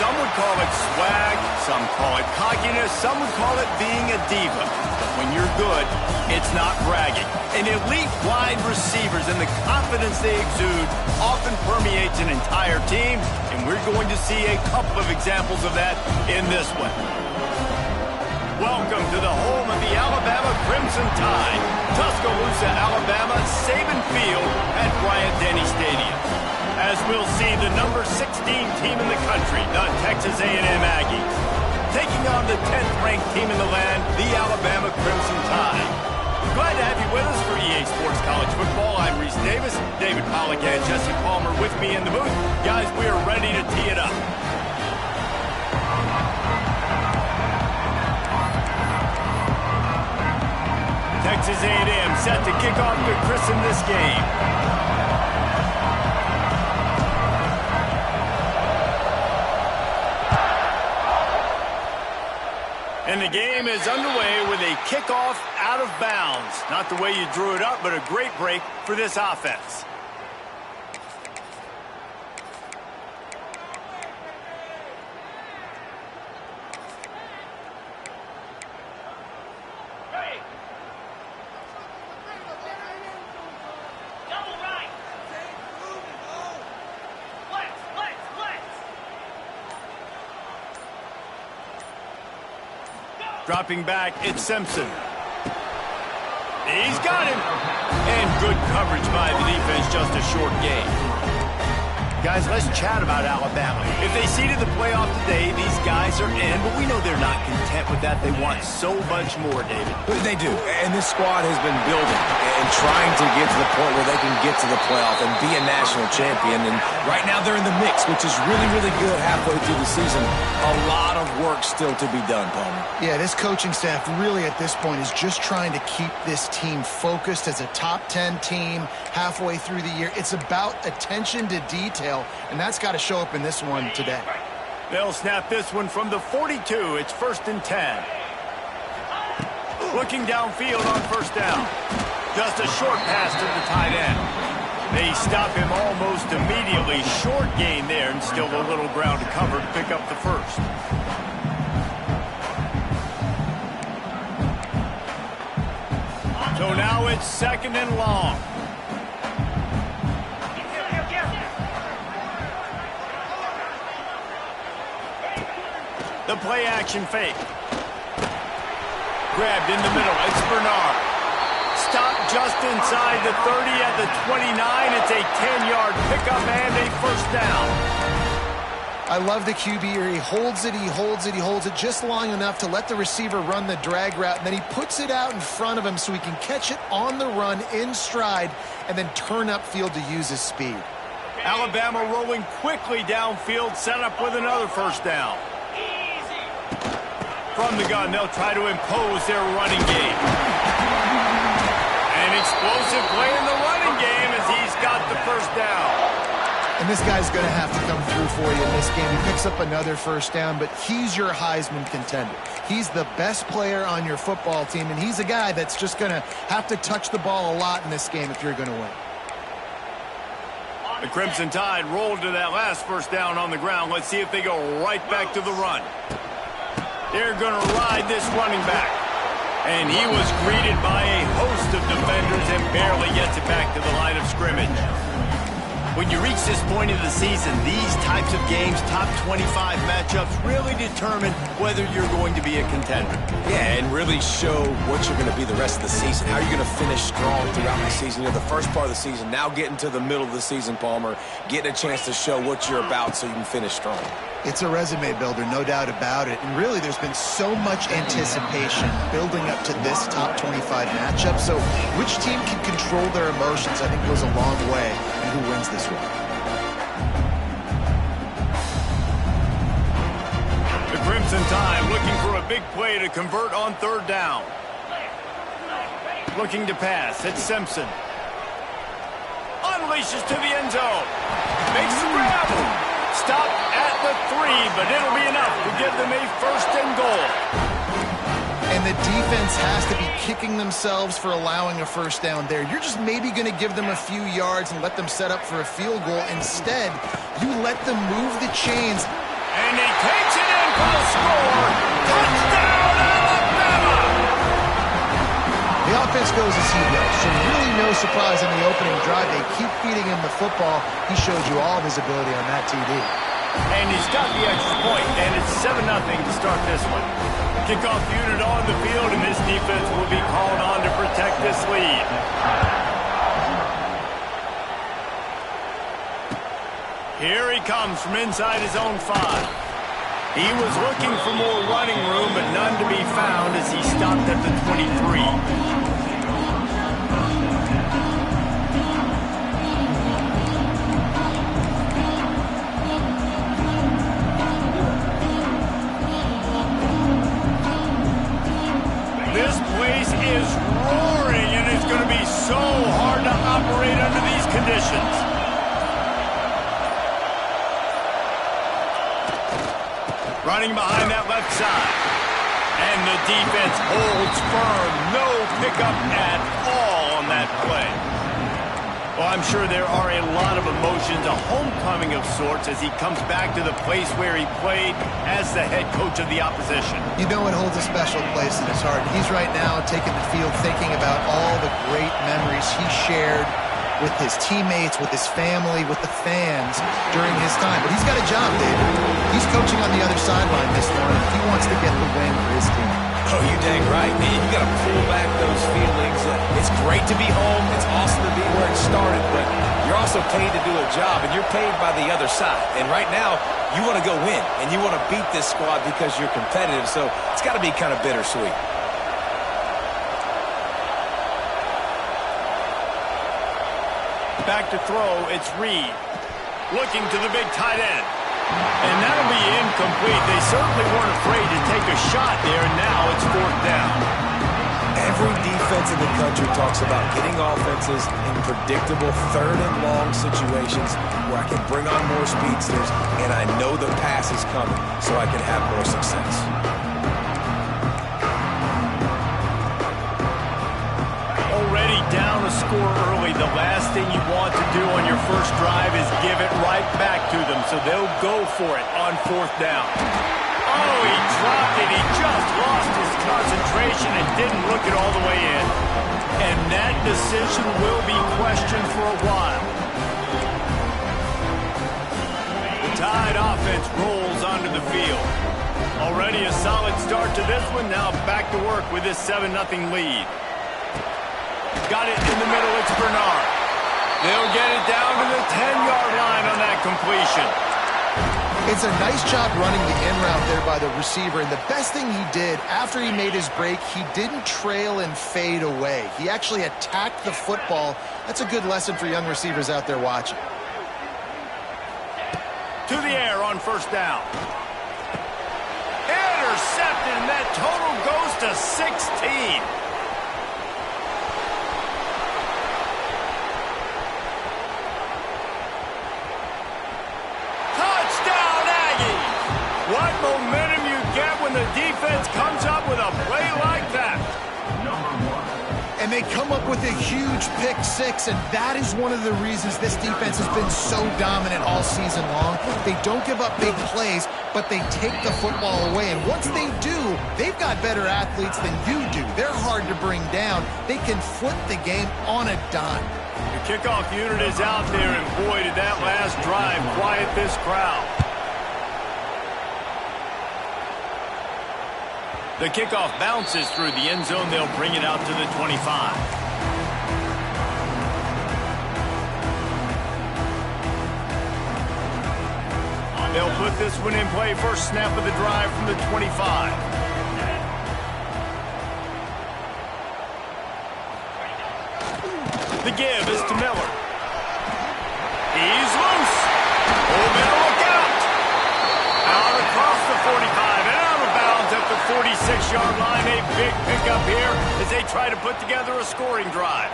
Some would call it swag, some call it cockiness, some would call it being a diva. But when you're good, it's not bragging. And elite wide receivers and the confidence they exude often permeates an entire team, and we're going to see a couple of examples of that in this one. Welcome to the home of the Alabama Crimson Tide, Tuscaloosa, Alabama, Saban Field at Bryant-Denny Stadium. As we'll see the number 16 team in the country, the Texas A&M Aggies, taking on the 10th-ranked team in the land, the Alabama Crimson Tide. Glad to have you with us for EA Sports College Football. I'm Reese Davis, David Pollack and Jesse Palmer with me in the booth. Guys, we are ready to tee it up. Texas A&M set to kick off to christen this game. And the game is underway with a kickoff out of bounds. Not the way you drew it up, but a great break for this offense. Dropping back, it's Simpson. He's got him. And good coverage by the defense, just a short gain. Guys, let's chat about Alabama. If they seeded the playoff today, these guys are in, but we know they're not content with that. They want so much more, David. They do, and this squad has been building and trying to get to the point where they can get to the playoff and be a national champion. And right now they're in the mix, which is really, really good halfway through the season. A lot of work still to be done, Palmer. Yeah, this coaching staff really at this point is just trying to keep this team focused as a top 10 team halfway through the year. It's about attention to detail, and that's got to show up in this one today. They'll snap this one from the 42. It's 1st and 10. Looking downfield on first down. Just a short pass to the tight end. They stop him almost immediately. Short gain there, and still a little ground to cover to pick up the first. So now it's 2nd and long. The play action fake. Grabbed in the middle. It's Bernard. Stopped just inside the 30 at the 29. It's a 10-yard pickup and a first down. I love the QB here. He holds it, he holds it, he holds it just long enough to let the receiver run the drag route, and then he puts it out in front of him so he can catch it on the run in stride and then turn upfield to use his speed. Alabama rolling quickly downfield, set up with another first down. From the gun, they'll try to impose their running game. An explosive play in the running game as he's got the first down. And this guy's going to have to come through for you in this game. He picks up another first down, but he's your Heisman contender. He's the best player on your football team, and he's a guy that's just going to have to touch the ball a lot in this game if you're going to win. The Crimson Tide rolled to that last first down on the ground. Let's see if they go right back to the run. They're going to ride this running back. And he was greeted by a host of defenders and barely gets it back to the line of scrimmage. When you reach this point of the season, these types of games, top 25 matchups, really determine whether you're going to be a contender. Yeah, and really show what you're going to be the rest of the season. How are you going to finish strong throughout the season? You're the first part of the season, now getting to the middle of the season, Palmer, getting a chance to show what you're about so you can finish strong. It's a resume builder, no doubt about it. And really, there's been so much anticipation building up to this top 25 matchup. So which team can control their emotions, I think, goes a long way in who wins this one. The Crimson Tide looking for a big play to convert on third down. Looking to pass. It's Simpson. Unleashes to the end zone. Makes the grab. Stop at the 3, but it'll be enough to give them a 1st and goal. And the defense has to be kicking themselves for allowing a first down there. You're just maybe going to give them a few yards and let them set up for a field goal. Instead, you let them move the chains And he takes it in for the score. Touchdown, Alabama! The offense goes as he goes, so really no surprise on the opening drive. They keep feeding him the football. He showed you all of his ability on that TD. And he's got the extra point, and it's 7-0 to start this one. Kickoff unit on the field, and this defense will be called on to protect this lead. Here he comes from inside his own 5. He was looking for more running room, but none to be found as he stopped at the 23. This place is roaring, and it's going to be so hard to operate under these conditions. Running behind that left side. And the defense holds firm. No pickup at all on that play. Well, I'm sure there are a lot of emotions, a homecoming of sorts, as he comes back to the place where he played as the head coach of the opposition. You know it holds a special place in his heart. He's right now taking the field thinking about all the great memories he shared with his teammates, with his family, with the fans during his time. But he's got a job, David. He's coaching on the other sideline this morning. He wants to get the win for his team. Oh, you dang right, man. You got to pull back those feelings. It's great to be home. It's awesome to be where it started, but you're also paid to do a job, and you're paid by the other side. And right now, you want to go win, and you want to beat this squad because you're competitive, so it's got to be kind of bittersweet. Back to throw, it's Reed. Looking to the big tight end. And that'll be incomplete. They certainly weren't afraid to take a shot there, and now it's 4th down. Every defense in the country talks about getting offenses in predictable 3rd and long situations where I can bring on more speedsters, and I know the pass is coming, so I can have more success. Already down a score early. The last thing you want to do on your first drive is give it right back to them, so they'll go for it on 4th down. Oh, he dropped it. He just lost his concentration and didn't look it all the way in. And that decision will be questioned for a while. The Tide offense rolls onto the field. Already a solid start to this one. Now back to work with this 7-0 lead. Got it in the middle, it's Bernard. They'll get it down to the 10-yard line on that completion. It's a nice job running the in route there by the receiver, and the best thing he did after he made his break, he didn't trail and fade away. He actually attacked the football. That's a good lesson for young receivers out there watching. To the air on 1st down. Intercepted, and that total goes to 16. What momentum you get when the defense comes up with a play like that. And they come up with a huge pick 6, and that is one of the reasons this defense has been so dominant all season long. They don't give up big plays, but they take the football away. And once they do, they've got better athletes than you do. They're hard to bring down. They can flip the game on a dime. The kickoff unit is out there, and boy, did that last drive quiet this crowd. The kickoff bounces through the end zone. They'll bring it out to the 25. They'll put this one in play. First snap of the drive from the 25. The give is to Miller. He's loose. Oh, better look out. Out across the 45 and out of bounds at the 46-yard line. A big pickup here as they try to put together a scoring drive.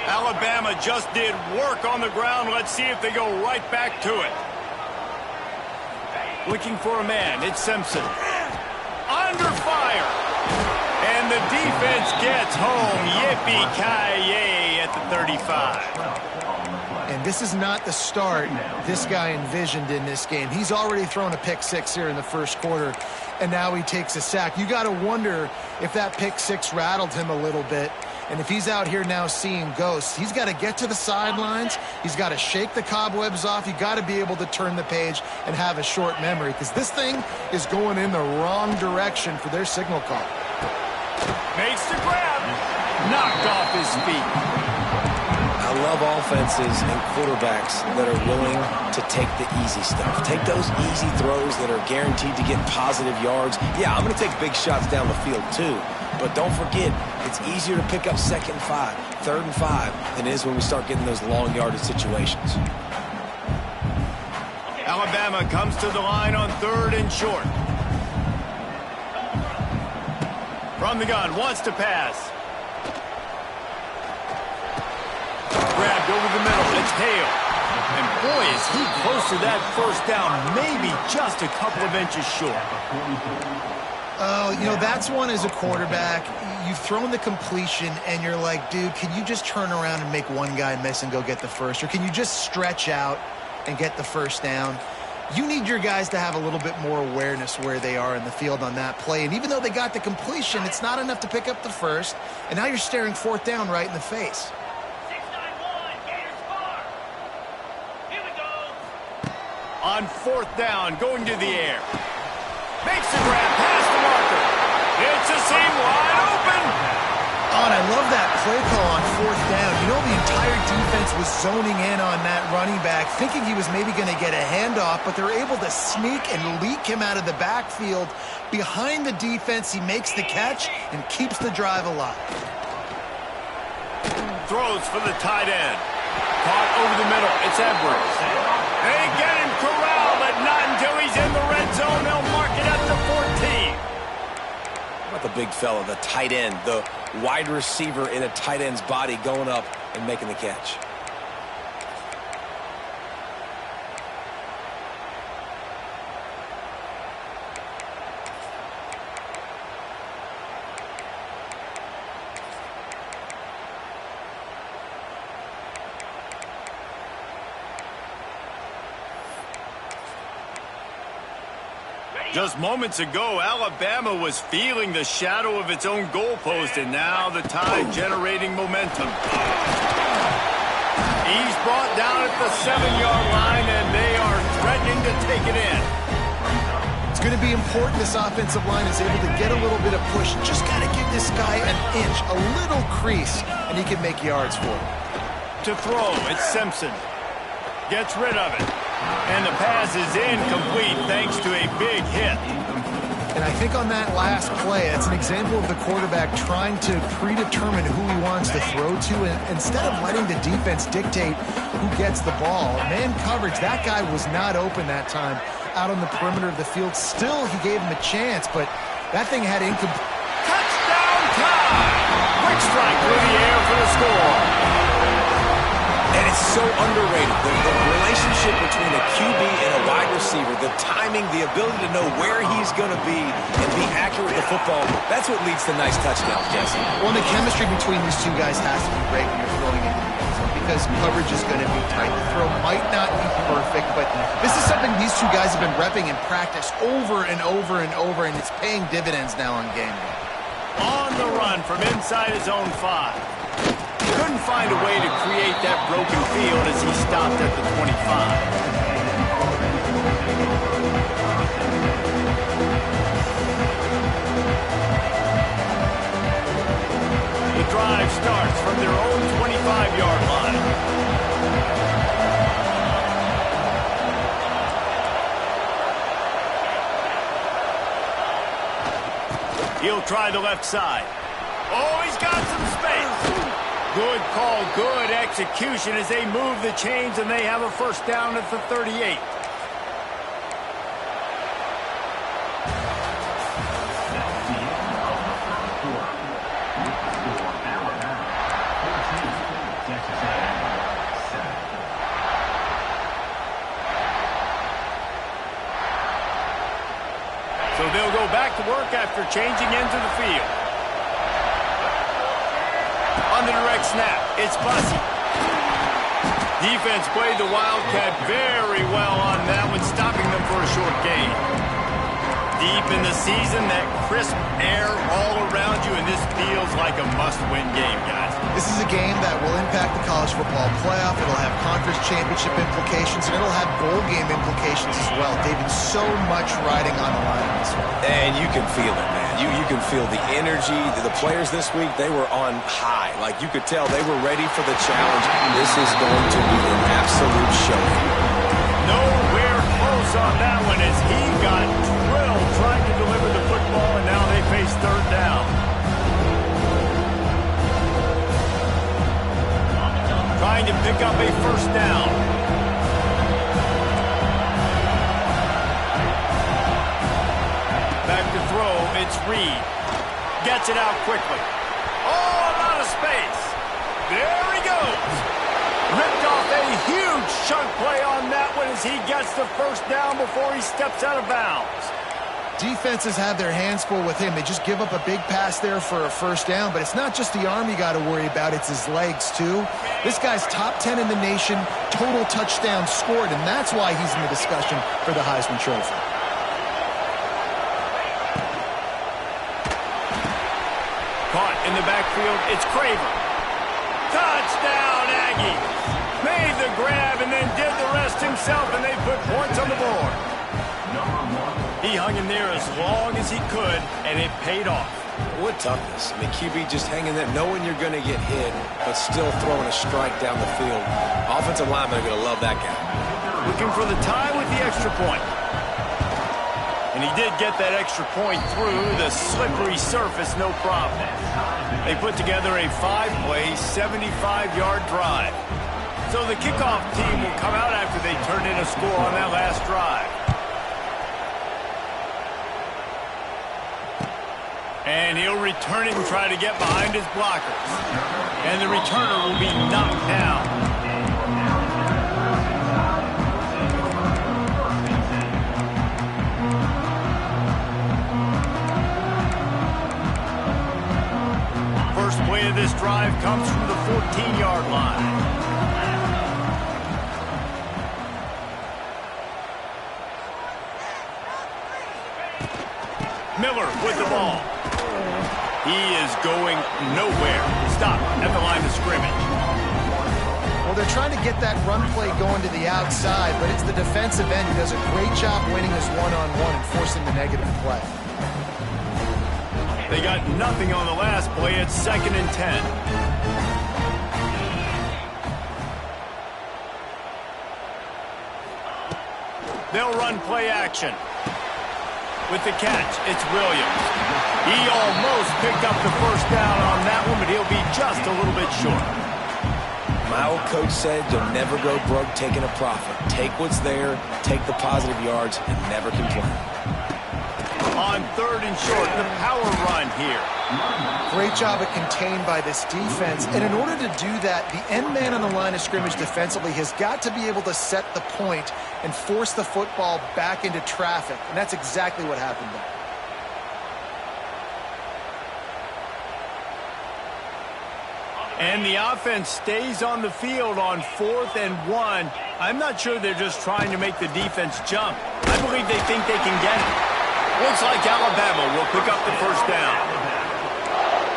Alabama just did work on the ground. Let's see if they go right back to it. Looking for a man. It's Simpson. Under fire. And the defense gets home. Yippee-ki-yay at the 35. And this is not the start this guy envisioned in this game. He's already thrown a pick six here in the first quarter, and now he takes a sack. You got to wonder if that pick six rattled him a little bit. And if he's out here now seeing ghosts, he's got to get to the sidelines. He's got to shake the cobwebs off. You got to be able to turn the page and have a short memory, because this thing is going in the wrong direction for their signal call. Makes the grab. Knocked off his feet. I love offenses and quarterbacks that are willing to take the easy stuff. Take those easy throws that are guaranteed to get positive yards. Yeah, I'm going to take big shots down the field too. But don't forget, it's easier to pick up 2nd and 5, 3rd and 5 than it is when we start getting those long yardage situations. Alabama comes to the line on 3rd and short. From the gun, wants to pass. Grabbed over the middle. It's Hale. And boy, is he close to that first down. Maybe just a couple of inches short. Oh, you know, that's one as a quarterback. You've thrown the completion, and you're like, dude, can you just turn around and make one guy miss and go get the first? Or can you just stretch out and get the first down? You need your guys to have a little bit more awareness where they are in the field on that play. And even though they got the completion, it's not enough to pick up the first. And now you're staring 4th down right in the face. On 4th down, going to the air. Makes the grab past the marker. It's a seam wide open. Oh, and I love that play call on 4th down. You know, the entire defense was zoning in on that running back, thinking he was maybe going to get a handoff, but they're able to sneak and leak him out of the backfield. Behind the defense, he makes the catch and keeps the drive alive. Throws for the tight end. Caught over the middle. It's Edwards. They get him corralled, but not until he's in the red zone. They'll mark it up to 14. How about the big fella, the tight end, the wide receiver in a tight end's body going up and making the catch? Just moments ago, Alabama was feeling the shadow of its own goalpost, and now the Tide generating momentum. He's brought down at the 7-yard line, and they are threatening to take it in. It's going to be important this offensive line is able to get a little bit of push. Just got to give this guy an inch, a little crease, and he can make yards for it. To throw, it's Simpson. Gets rid of it. And the pass is incomplete thanks to a big hit. And I think on that last play, it's an example of the quarterback trying to predetermine who he wants to throw to, and instead of letting the defense dictate who gets the ball. Man coverage, that guy was not open that time out on the perimeter of the field. Still, he gave him a chance, but that thing had incomplete. Touchdown Tide! Quick strike through the air for the score. And it's so underrated. The relationship between a QB and a wide receiver, the timing, the ability to know where he's going to be and be accurate with the football, that's what leads to nice touchdowns, Jesse. Well, the chemistry between these two guys has to be great when you're throwing into the end zone, because coverage is going to be tight. The throw might not be perfect, but this is something these two guys have been repping in practice over and over and over, and it's paying dividends now on game day. On the run from inside his own 5. Couldn't find a way to create that broken field as he stopped at the 25. The drive starts from their own 25-yard line. He'll try the left side. Oh, he's got some space. Good call, good execution as they move the chains, and they have a first down at the 38. So they'll go back to work after changing into the field. On the direct snap, it's Bussey. Defense played the Wildcat very well on that one, stopping them for a short gain. Deep in the season, that crisp air all around you, and this feels like a must-win game, guys. This is a game that will impact the college football playoff. It'll have conference championship implications, and it'll have bowl game implications as well. David, so much riding on the line in this one. And you can feel it, man. You can feel the energy. The players this week, they were on high. Like, you could tell they were ready for the challenge. This is going to be an absolute show. Nowhere close on that one as he got drilled trying to deliver the football, and now they face third down. Trying to pick up a first down. Back to throw, it's Reed. Gets it out quickly. Oh, a lot of space. There he goes. Ripped off a huge chunk play on that one as he gets the first down before he steps out of bounds. Defenses have their hands full with him. They just give up a big pass there for a first down, but it's not just the arm you got to worry about, it's his legs too. This guy's top 10 in the nation, total touchdowns scored, and that's why he's in the discussion for the Heisman Trophy. Caught in the backfield, it's Craver. Touchdown, Aggies! Made the grab and then did the rest himself, and they put points on the board. He hung in there as long as he could, and it paid off. What toughness. I mean, QB just hanging there, knowing you're going to get hit, but still throwing a strike down the field. Offensive linemen are going to love that guy. Looking for the tie with the extra point. And he did get that extra point through the slippery surface, no problem. They put together a 5-play, 75-yard drive. So the kickoff team will come out after they turn in a score on that last drive. And he'll return it and try to get behind his blockers. And the returner will be knocked down. First play of this drive comes from the 14-yard line. Miller with the ball. He is going nowhere. Stop at the line of scrimmage. Well, they're trying to get that run play going to the outside, but it's the defensive end who does a great job winning this one-on-one and forcing the negative play. They got nothing on the last play. It's 2nd and 10. They'll run play action. With the catch, it's Williams. He almost picked up the first down on that one, but he'll be just a little bit short. My old coach said you'll never go broke taking a profit. Take what's there, take the positive yards, and never complain. On 3rd and short, the power run here. Great job at contained by this defense. And in order to do that, the end man on the line of scrimmage defensively has got to be able to set the point and force the football back into traffic. And that's exactly what happened there. And the offense stays on the field on 4th and 1. I'm not sure they're just trying to make the defense jump. I believe they think they can get it. Looks like Alabama will pick up the first down.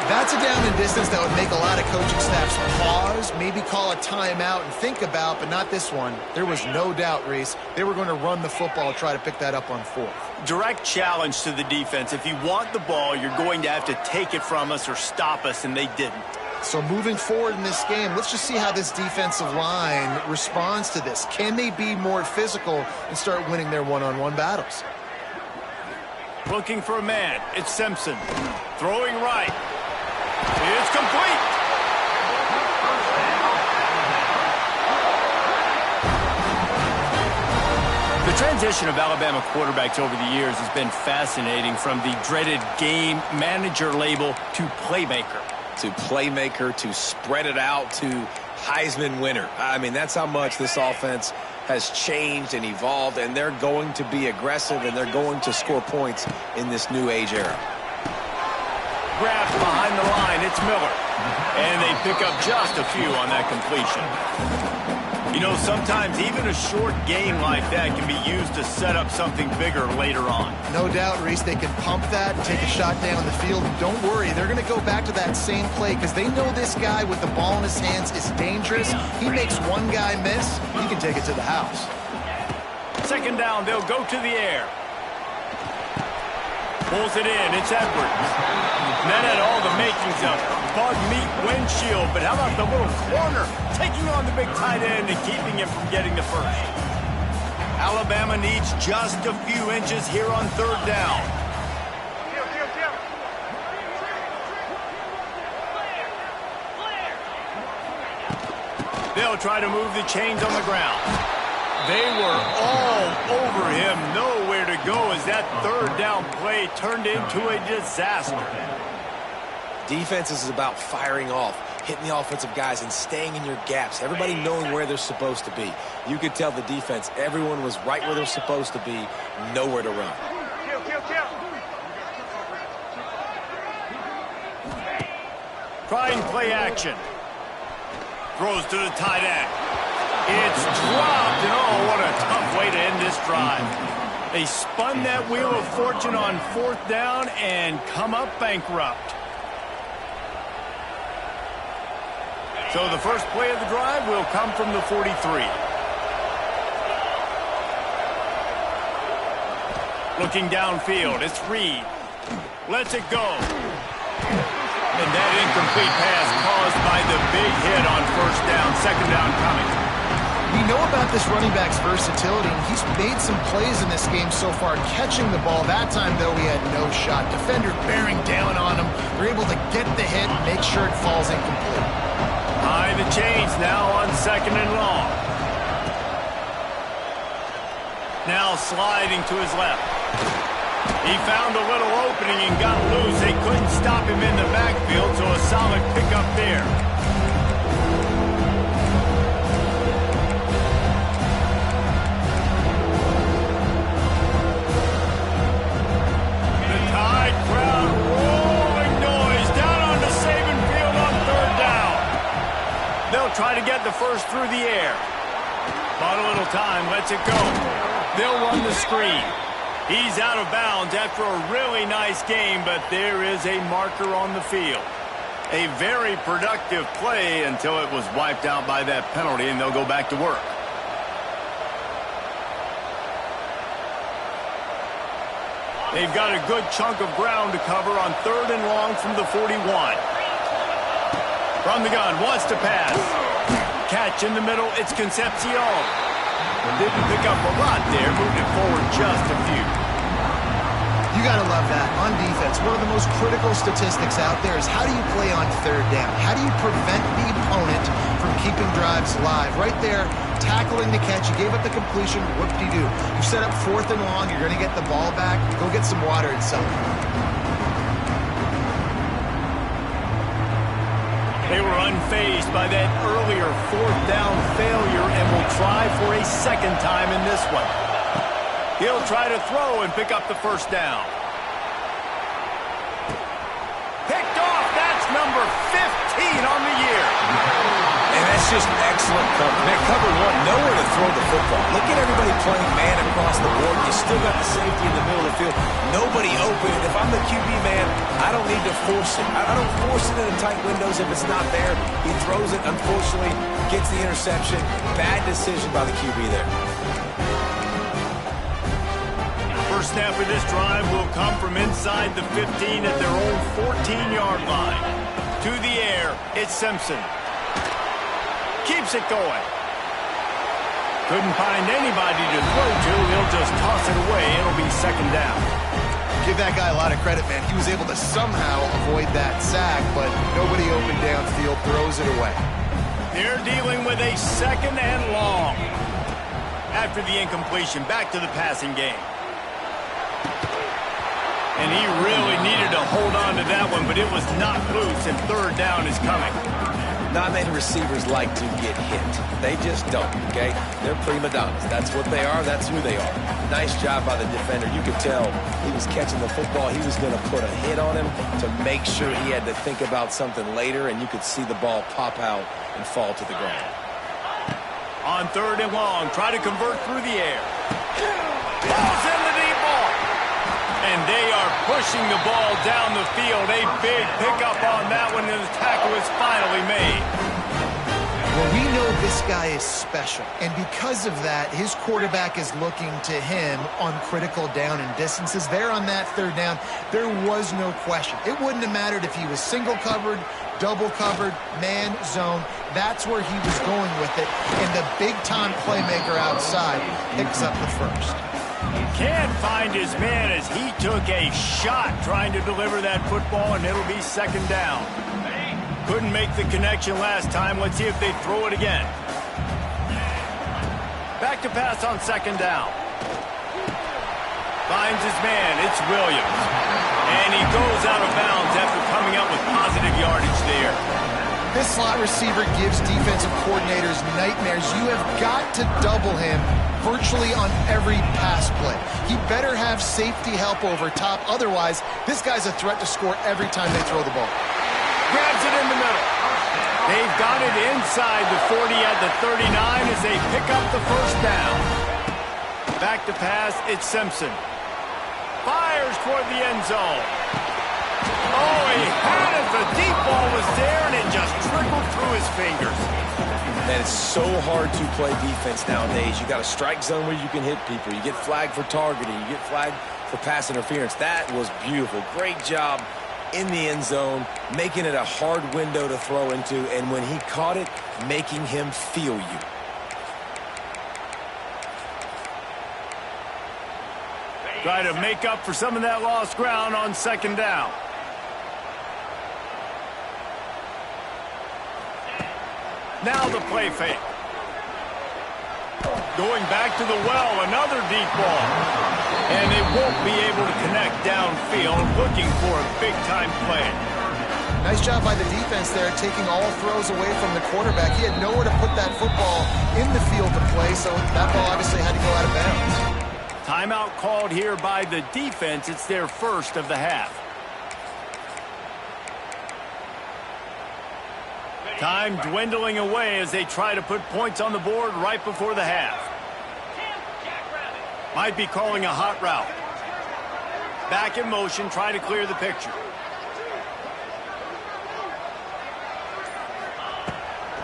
That's a down and distance that would make a lot of coaching staffs pause, maybe call a timeout and think about, but not this one. There was no doubt, Reese, they were going to run the football, try to pick that up on 4th. Direct challenge to the defense. If you want the ball, you're going to have to take it from us or stop us, and they didn't. So moving forward in this game, let's just see how this defensive line responds to this. Can they be more physical and start winning their one-on-one battles? Looking for a man. It's Simpson. Throwing right. It's complete. The transition of Alabama quarterbacks over the years has been fascinating, from the dreaded game manager label to playmaker. To spread it out, to Heisman winner. I mean, that's how much this offense has changed and evolved, and they're going to be aggressive, and they're going to score points in this new age era. Grabbed behind the line, it's Miller. And they pick up just a few on that completion. You know, sometimes even a short game like that can be used to set up something bigger later on. No doubt, Reese, they can pump that and take a shot down the field. And don't worry, they're going to go back to that same play because they know this guy with the ball in his hands is dangerous. He makes one guy miss, he can take it to the house. Second down, they'll go to the air. Pulls it in, it's Edwards. And that had all the makings of bug meat windshield, but how about the little corner taking on the big tight end and keeping him from getting the first? Alabama needs just a few inches here on third down. They'll try to move the chains on the ground. They were all over him, nowhere to go as that third down play turned into a disaster. Defense is about firing off, hitting the offensive guys and staying in your gaps. Everybody knowing where they're supposed to be. You could tell the defense, everyone was right where they're supposed to be, nowhere to run. Trying play action. Throws to the tight end. It's dropped, and oh, what a tough way to end this drive. They spun that wheel of fortune on fourth down and come up bankrupt. So the first play of the drive will come from the 43. Looking downfield, it's Reed. Lets it go. And that incomplete pass caused by the big hit on first down. Second down coming. We know about this running back's versatility, and he's made some plays in this game so far catching the ball. That time, though, he had no shot. Defender bearing down on him. They're able to get the hit and make sure it falls incomplete. High the chains now on second and long. Now sliding to his left. He found a little opening and got loose. They couldn't stop him in the backfield, so a solid pickup there. The Tide crowd rolling noise down onto Saban Field on third down. They'll try to get the first through the air. Bought a little time, lets it go. They'll run the screen. He's out of bounds after a really nice game, but there is a marker on the field. A very productive play until it was wiped out by that penalty, and they'll go back to work. They've got a good chunk of ground to cover on third and long from the 41. From the gun, wants to pass. Catch in the middle, it's Concepcion. Didn't pick up a lot there, moved it forward just a few. You got to love that. On defense, one of the most critical statistics out there is how do you play on third down? How do you prevent the opponent from keeping drives alive? Right there, tackling the catch. You gave up the completion. Whoop-de-doo. You set up fourth and long. You're going to get the ball back. Go get some water and something. They were unfazed by that earlier fourth down failure and will try for a second time in this one. He'll try to throw and pick up the first down. Picked off. That's number 15 on the year. And that's just excellent cover. Man, cover one, nowhere to throw the football. Look at everybody playing man across the board. You still got the safety in the middle of the field. Nobody open. If I'm the QB man, I don't need to force it. I don't force it into tight windows if it's not there. He throws it, unfortunately, gets the interception. Bad decision by the QB there. First snap of this drive will come from inside the 15 at their own 14-yard line. To the air, it's Simpson. Keeps it going. Couldn't find anybody to throw to. He'll just toss it away. It'll be second down. Give that guy a lot of credit, man. He was able to somehow avoid that sack, but nobody open downfield, throws it away. They're dealing with a second and long. After the incompletion, back to the passing game. And he really needed to hold on to that one, but it was not loose, and third down is coming. Not many receivers like to get hit. They just don't, okay? They're prima donnas. That's what they are. That's who they are. Nice job by the defender. You could tell he was catching the football. He was going to put a hit on him to make sure he had to think about something later, and you could see the ball pop out and fall to the ground. On 3rd and long, try to convert through the air. Balls in the deep ball. And they are pushing the ball down the field. A big pickup on that one, and the tackle is finally made. Well, we know this guy is special, and because of that, his quarterback is looking to him on critical down and distances. There on that 3rd down, there was no question. It wouldn't have mattered if he was single covered, double covered, man, zone. That's where he was going with it, and the big-time playmaker outside picks up the first. Can't find his man as he took a shot trying to deliver that football, and it'll be 2nd down. Couldn't make the connection last time. Let's see if they throw it again. Back to pass on 2nd down. Finds his man. It's Williams. And he goes out of bounds after coming up with positive yardage there. This slot receiver gives defensive coordinators nightmares. You have got to double him virtually on every pass play. He better have safety help over top. Otherwise, this guy's a threat to score every time they throw the ball. Grabs it in the middle. They've got it inside the 40 at the 39 as they pick up the 1st down. Back to pass, it's Simpson. Fires toward the end zone. Oh, he had it. The deep ball was there, and it just trickled through his fingers. Man, it's so hard to play defense nowadays. You got a strike zone where you can hit people. You get flagged for targeting. You get flagged for pass interference. That was beautiful. Great job in the end zone, making it a hard window to throw into, and when he caught it, making him feel you. Try to make up for some of that lost ground on 2nd down. Now the play fake. Going back to the well, another deep ball. And they won't be able to connect downfield, looking for a big-time play. Nice job by the defense there, taking all throws away from the quarterback. He had nowhere to put that football in the field to play, so that ball obviously had to go out of bounds. Timeout called here by the defense. It's their 1st of the half. Time dwindling away as they try to put points on the board right before the half. Might be calling a hot route. Back in motion, try to clear the picture.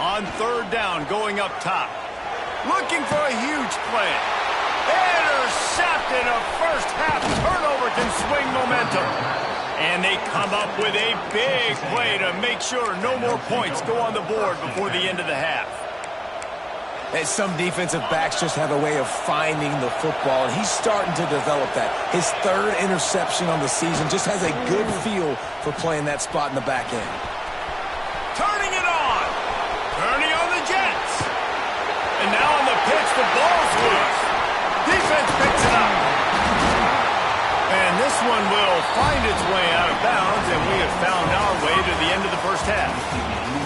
On 3rd down, going up top. Looking for a huge play. Intercepted. A first-half turnover can swing momentum. And they come up with a big play to make sure no more points go on the board before the end of the half. And some defensive backs just have a way of finding the football, and he's starting to develop that. His 3rd interception on the season, just has a good feel for playing that spot in the back end. Turning it on. Turning on the Jets. And now on the pitch, the ball's loose. Defense picks it up. And this one will find its way out of bounds, and we have found our way to the end of the 1st half.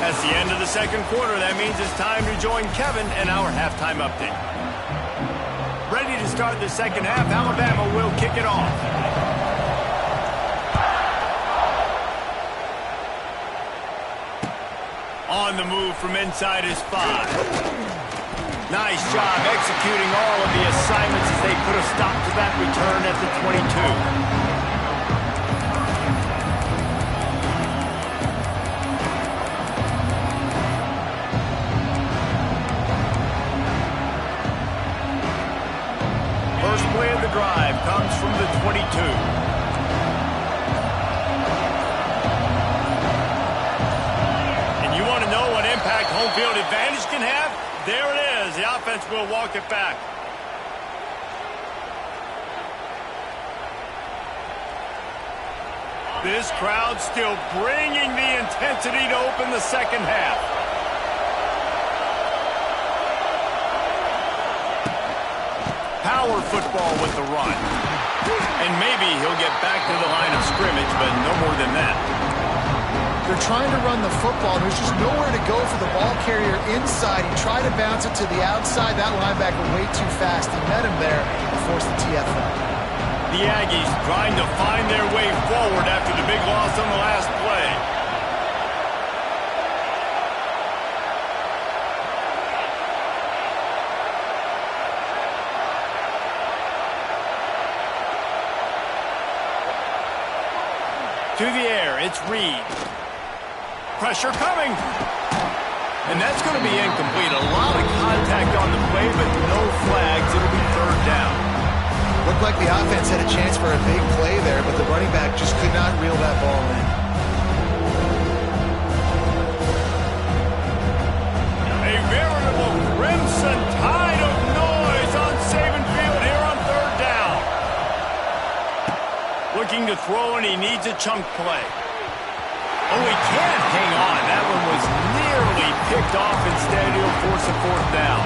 That's the end of the 2nd quarter. That means it's time to join Kevin and our halftime update. Ready to start the 2nd half. Alabama will kick it off. On the move from inside his 5. Nice job executing all of the assignments as they put a stop to that return at the 22. First play of the drive comes from the 22. And you want to know what impact home field advantage can have? There it is. The offense will walk it back. This crowd still bringing the intensity to open the 2nd half. Power football with the run. And maybe he'll get back to the line of scrimmage, but no more than that. They're trying to run the football. There's just nowhere to go for the ball carrier inside. He tried to bounce it to the outside. That linebacker way too fast. He met him there and forced the TFL. The Aggies trying to find their way forward after the big loss on the last play. To the air, it's Reed. Pressure coming. And that's going to be incomplete. A lot of contact on the play, but no flags. It'll be third down. Looked like the offense had a chance for a big play there, but the running back just could not reel that ball in. A veritable crimson tide of noise on Saban Field here on third down. Looking to throw, and he needs a chunk play. Oh, he can't hang on. That one was nearly picked off. Instead, he'll force a fourth down.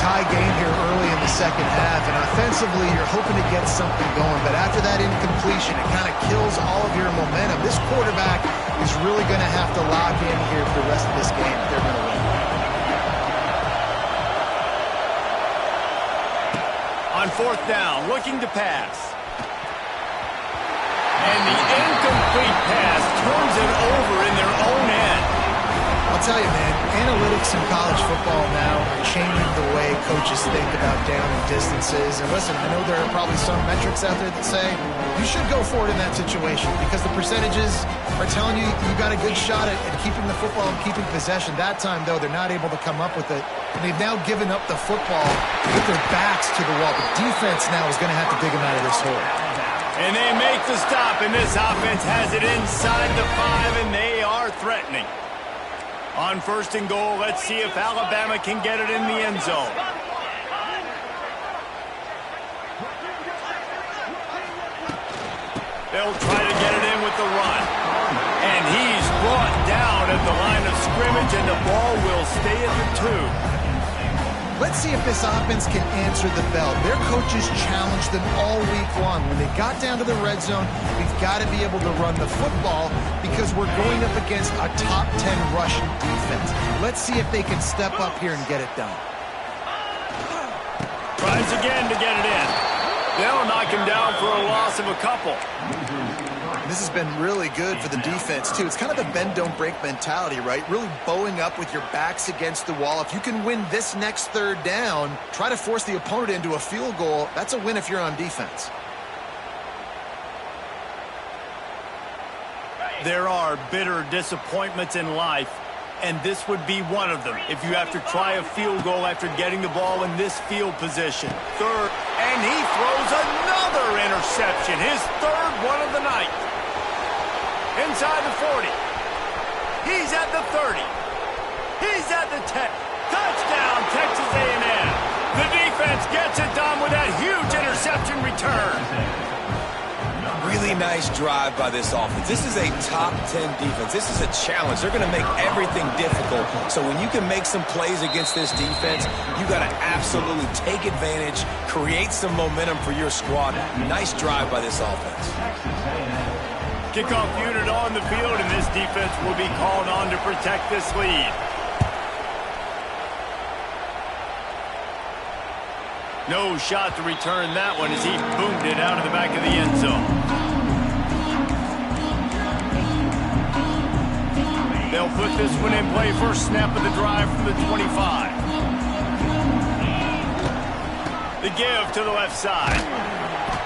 Tie game here early in the second half, and offensively, you're hoping to get something going. But after that incompletion, it kind of kills all of your momentum. This quarterback is really going to have to lock in here for the rest of this game if they're going to win. On fourth down, looking to pass. And the incomplete pass turns it over in their own end. I'll tell you, man, analytics in college football now are changing the way coaches think about down and distances. And listen, I know there are probably some metrics out there that say you should go for it in that situation because the percentages are telling you you got a good shot at keeping the football and keeping possession. That time, though, they're not able to come up with it. And they've now given up the football with their backs to the wall. The defense now is going to have to dig them out of this hole. And they make the stop, and this offense has it inside the 5, and they are threatening. On first and goal, let's see if Alabama can get it in the end zone. They'll try to get it in with the run. And he's brought down at the line of scrimmage, and the ball will stay at the 2. Let's see if this offense can answer the bell. Their coaches challenged them all week long. When they got down to the red zone, we've got to be able to run the football because we're going up against a top 10 rushing defense. Let's see if they can step up here and get it done. Tries again to get it in. They'll knock him down for a loss of a couple. This has been really good for the defense, too. It's kind of the bend-don't-break mentality, right? Really bowing up with your backs against the wall. If you can win this next third down, try to force the opponent into a field goal. That's a win if you're on defense. There are bitter disappointments in life, and this would be one of them. If you have to try a field goal after getting the ball in this field position. Third, and he throws another interception. His third one of the night. Inside the 40. He's at the 30. He's at the 10. Touchdown, Texas A&M. The defense gets it done with that huge interception return. Really nice drive by this offense. This is a top 10 defense. This is a challenge. They're going to make everything difficult. So when you can make some plays against this defense, you got to absolutely take advantage, create some momentum for your squad. Nice drive by this offense. Kickoff unit on the field, and this defense will be called on to protect this lead. No shot to return that one as he boomed it out of the back of the end zone. They'll put this one in play. First snap of the drive from the 25. The give to the left side.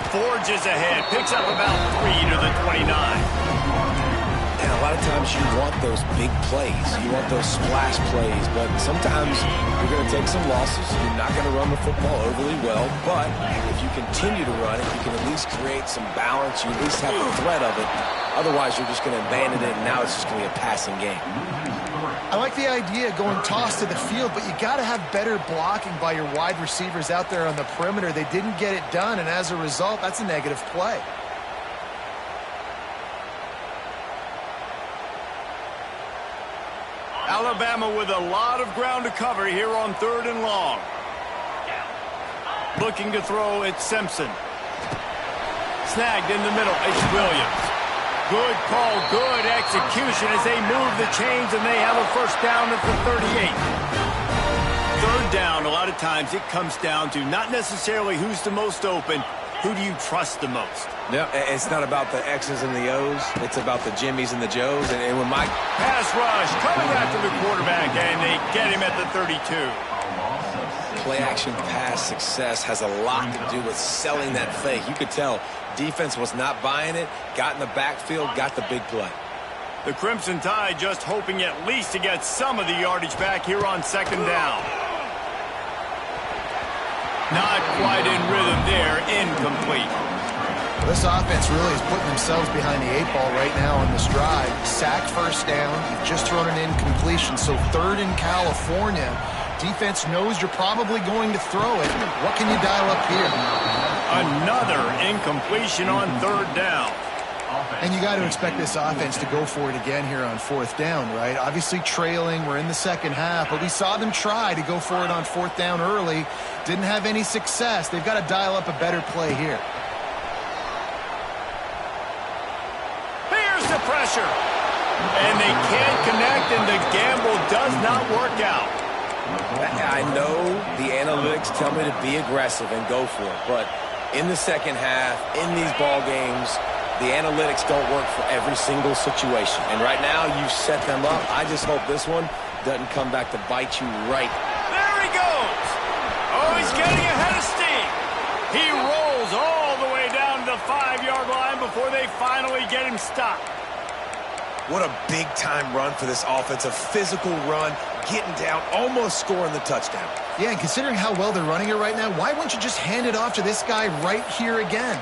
Forges ahead. Picks up about 3 to the 29. And a lot of times you want those big plays. You want those splash plays. But sometimes you're going to take some losses. You're not going to run the football overly well. But if you continue to run it, you can at least create some balance. You at least have the threat of it. Otherwise, you're just going to abandon it, and now it's just going to be a passing game. I like the idea of going toss to the field, but you got to have better blocking by your wide receivers out there on the perimeter. They didn't get it done, and as a result, that's a negative play. Alabama with a lot of ground to cover here on third and long. Looking to throw, it's Simpson. Snagged in the middle, it's Williams. Good call, good execution as they move the chains, and they have a first down at the 38. Third down, a lot of times it comes down to not necessarily who's the most open, who do you trust the most? No, it's not about the X's and the O's. It's about the Jimmies and the Joes. And when Mike... Pass rush coming after the quarterback, and they get him at the 32. play-action pass success has a lot to do with selling that fake. You could tell defense was not buying it, got in the backfield, got the big play. The Crimson Tide just hoping at least to get some of the yardage back here on second down. Not quite in rhythm there, incomplete. This offense really is putting themselves behind the 8 ball right now on this drive. Sack first down. You've just thrown an incompletion, so third in California. Defense knows you're probably going to throw it. What can you dial up here? Another incompletion on third down. And you got to expect this offense to go for it again here on fourth down, right? Obviously trailing. We're in the second half, but we saw them try to go for it on fourth down early. Didn't have any success. They've got to dial up a better play here. Here's the pressure. And they can't connect, and the gamble does not work out. I know the analytics tell me to be aggressive and go for it, but in the second half, in these ball games, the analytics don't work for every single situation. And right now, you set them up. I just hope this one doesn't come back to bite you right. There he goes. Oh, he's getting ahead of steam. He rolls all the way down to the 5-yard line before they finally get him stopped. What a big-time run for this offense. A physical run, getting down, almost scoring the touchdown. Yeah, and considering how well they're running it right now, why wouldn't you just hand it off to this guy right here again?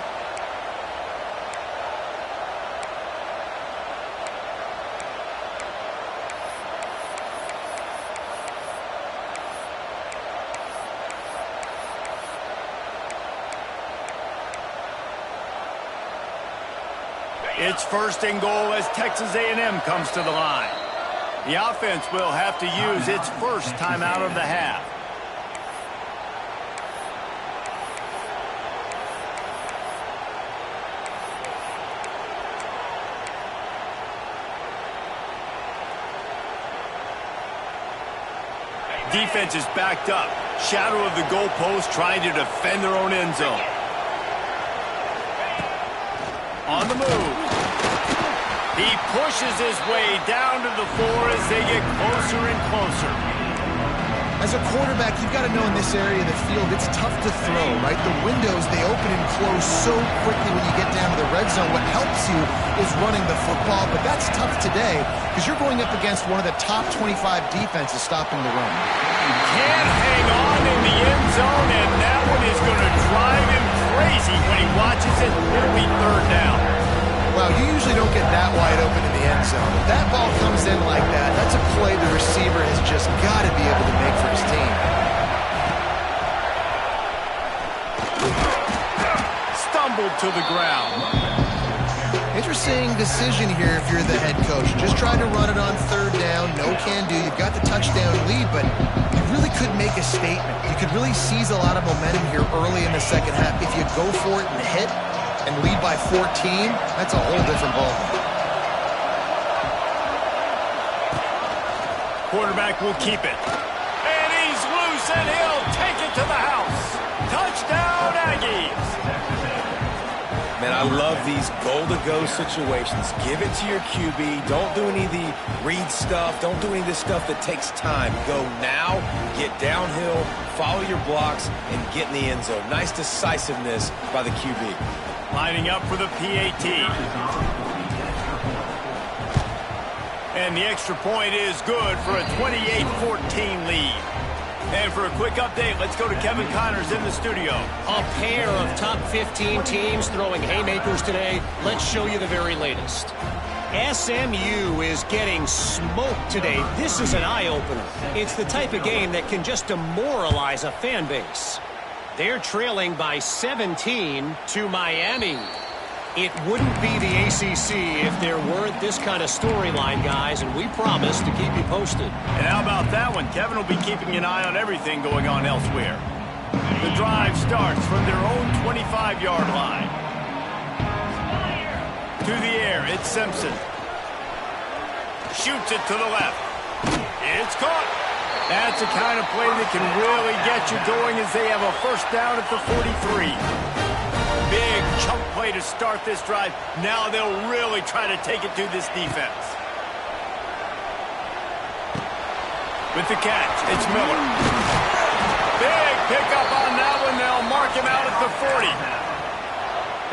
It's first and goal as Texas A&M comes to the line. The offense will have to use its first timeout of the half. Defense is backed up. Shadow of the goalpost trying to defend their own end zone. On the move. He pushes his way down to the floor as they get closer and closer. As a quarterback, you've got to know in this area of the field, it's tough to throw, right? The windows, they open and close so quickly when you get down to the red zone. What helps you is running the football, but that's tough today because you're going up against one of the top 25 defenses stopping the run. Can't hang on in the end zone, and that one is going to drive him crazy when he watches it. It'll be third down. Well, you usually don't get that wide open in the end zone. If that ball comes in like that, that's a play the receiver has just got to be able to make for his team. Stumbled to the ground. Interesting decision here if you're the head coach. Just try to run it on third down. No can do. You've got the touchdown lead, but you really could make a statement. You could really seize a lot of momentum here early in the second half. If you go for it and hit and lead by 14, that's a whole different ballgame. Quarterback will keep it. And he's loose, and he'll take it to the house. Touchdown, Aggies. Man, I love these goal-to-go situations. Give it to your QB. Don't do any of the read stuff. Don't do any of this stuff that takes time. Go now, get downhill, follow your blocks, and get in the end zone. Nice decisiveness by the QB. Lining up for the PAT. And the extra point is good for a 28-14 lead. And for a quick update, let's go to Kevin Connors in the studio. A pair of top 15 teams throwing haymakers today. Let's show you the very latest. SMU is getting smoked today. This is an eye-opener. It's the type of game that can just demoralize a fan base. They're trailing by 17 to Miami. It wouldn't be the ACC if there weren't this kind of storyline, guys, and we promise to keep you posted. And how about that one? Kevin will be keeping an eye on everything going on elsewhere. The drive starts from their own 25-yard line. To the air, it's Simpson. Shoots it to the left. It's caught. That's the kind of play that can really get you going as they have a first down at the 43. Big chunk play to start this drive. Now they'll really try to take it to this defense. With the catch, it's Miller. Big pickup on that one. They'll mark him out at the 40.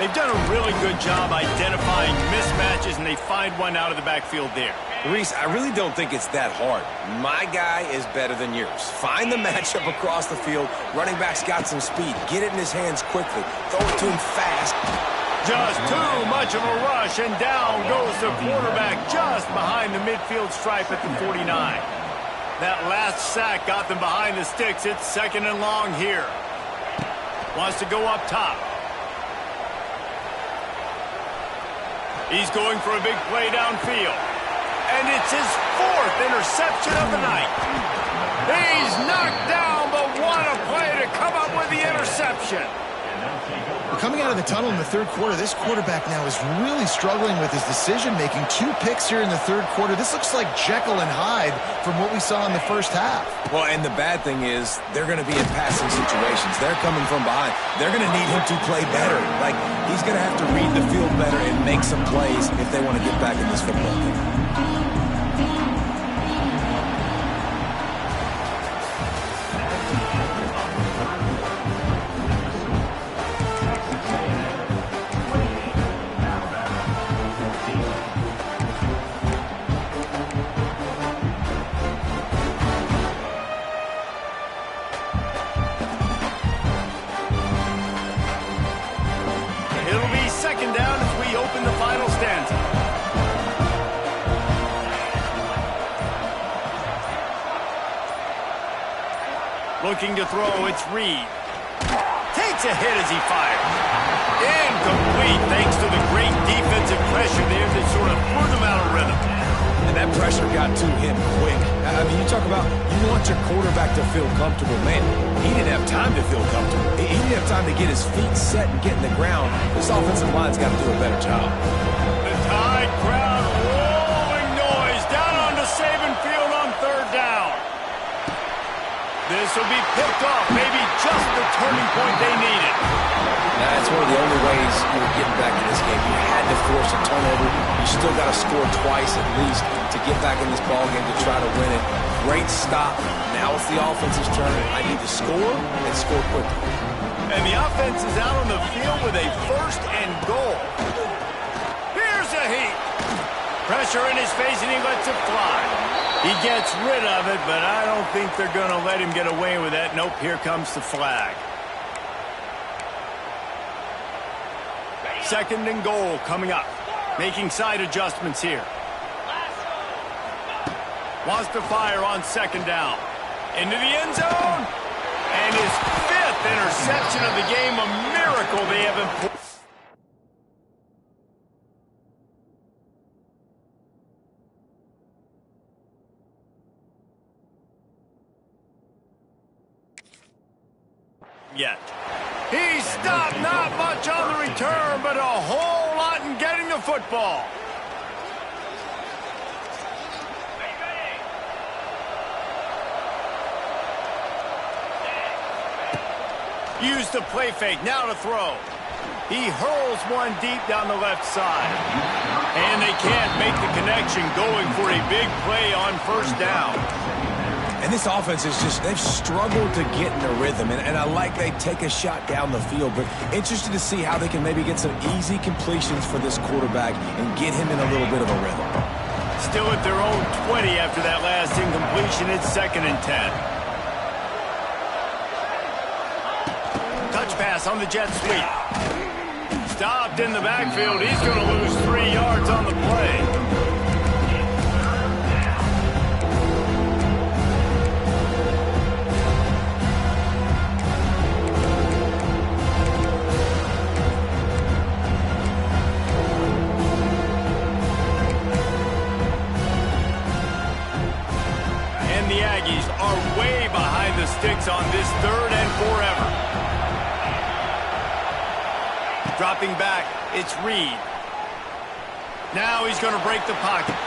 They've done a really good job identifying mismatches, and they find one out of the backfield there. Reese, I really don't think it's that hard. My guy is better than yours. Find the matchup across the field. Running back's got some speed. Get it in his hands quickly. Throw it to him fast. Just too much of a rush, and down goes the quarterback just behind the midfield stripe at the 49. That last sack got them behind the sticks. It's 2nd and long here. Wants to go up top. He's going for a big play downfield. And it's his 4th interception of the night. He's knocked down, but what a play to come up with the interception. Coming out of the tunnel in the 3rd quarter, this quarterback now is really struggling with his decision-making. 2 picks here in the 3rd quarter. This looks like Jekyll and Hyde from what we saw in the 1st half. Well, and the bad thing is they're going to be in passing situations. They're coming from behind. They're going to need him to play better. Like, he's going to have to read the field better and make some plays if they want to get back in this football game. Looking to throw, it's Reed. Takes a hit as he fires. Incomplete thanks to the great defensive pressure there that sort of threw them out of rhythm. And that pressure got to him quick. I mean, you talk about you want your quarterback to feel comfortable. Man, he didn't have time to feel comfortable. He didn't have time to get his feet set and get in the ground. This offensive line's got to do a better job. The Tide crowd rolling noise down onto Saban Field on 3rd down. This will be picked off, maybe just the turning point they needed. That's one of the only ways you were getting back in this game. You had to force a turnover. You still got to score twice at least to get back in this ball game to try to win it. Great stop. Now it's the offense's turn. I need to score and score quickly. And the offense is out on the field with a 1st and goal. Here's a heat. Pressure in his face, and he lets it fly. He gets rid of it, but I don't think they're going to let him get away with that. Nope, here comes the flag. 2nd and goal coming up. Making side adjustments here. Wants to fire on 2nd down. Into the end zone. And his 5th interception of the game. A miracle they haven't... yet. He stopped not much on the return, but a whole lot in getting the football. Use the play fake, now to throw. He hurls one deep down the left side. And they can't make the connection, going for a big play on 1st down. And this offense is just, they've struggled to get in a rhythm. And I like they take a shot down the field, but interested to see how they can maybe get some easy completions for this quarterback and get him in a little bit of a rhythm. Still at their own 20 after that last incompletion. It's 2nd and 10. Touch pass on the jet sweep. Stopped in the backfield. He's going to lose 3 yards on the play. Are way behind the sticks on this 3rd and forever. Dropping back, it's Reed. Now he's going to break the pocket.